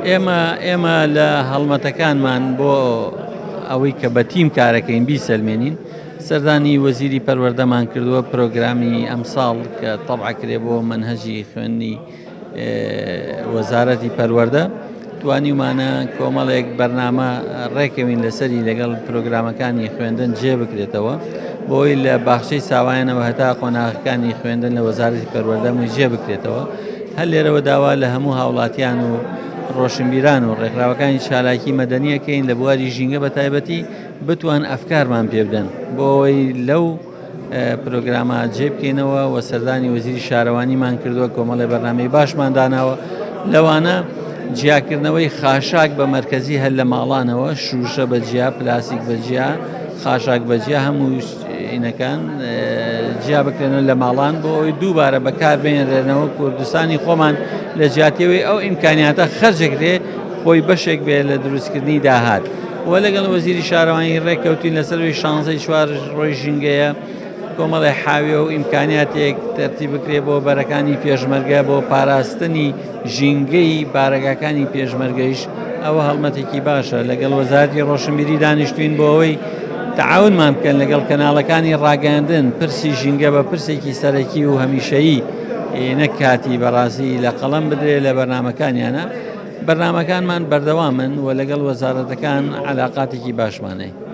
ئێمە لە هەڵمەتەکانمان بۆ ئەوەی کە بە تیم کارەکەین بیسەلمێنین سەردانی وەزیری پەروەردەمان کردووە پرۆگرامی ئەمساڵ کە تەبع کرێ بۆ منهەجی خوێندنی وەزارەتی پەروەردە توانیمانە کۆمەڵێک بەرنامە ڕێکەوین لەسەری لەگەڵ پرۆگرامەکانی خوێندن جێ بکرێتەوە بۆی لە باخچەی ساوایانەوە هەتا قۆناغەکانی خوێندن لە وەزارەتی پەروەردەمووی جێ بکرێتەوە. هەر لێرەوە داوا لە هەموو هاوڵاتیان و ڕۆشنبیران و ڕێکخراوەکانی چالاکی مەدەنیەکەین لە بواری ژینگە بە تایبەتی بتوان ئەفکارمان پێ بدەن بۆ ئەوەی لەو پرۆگرامە جێ بکەینەوە و سەردانی وەزیری شارەوانیمان کردووە کۆمەڵی بەرنامەی باشمان داناوە لەوانە جیاکردنەوەی خاشاک بە مەرکەزی هەر لە ماڵانەوە شوشە بەجیا پلاسیک بەجیا خاشاک بەجیا هەموو ئینەکان جیا بکرێنەوە لە ماڵان بۆ ئەوی دووبارە بەکاربێنرێنەوە کوردستانی خۆمان لە جیاتیەوەی ئەو ئیمکانیاتە خەرجەکرێ خۆی بەشێک بێ لە دروستکردنی داهات وە لەگەڵ وەزیری شارەوانی ڕێککەوتین لەسەروی 16 ڕۆژی ژینگەیە کۆمەڵی حاوێ و ئیمکانیاتێک تەرتیب بکرێ بۆ بەرەکانی پێشمەرگە بۆ پاراستنی ژینگەی بارەگاکانی پێشمەرگەیش ئەوە هەڵمەتێکی باشە لەگەڵ وەزارەتی ڕۆشنبیری دانیشتوین بۆ ئەوەی تعاونمان بکەن لەگەڵ کەناڵەکانی ڕاگەاندن پرسی ژینگە بە پرسێکی سەرەکی و هەمیشەیی نەک کاتی بەڕاستی لە قەڵەم بدرێت لە بەرنامەکانیانە بەرنامەکانمان بەردەوامن و لەگەڵ وەزارەتەکان عەلاقاتێکی باشمانەیە.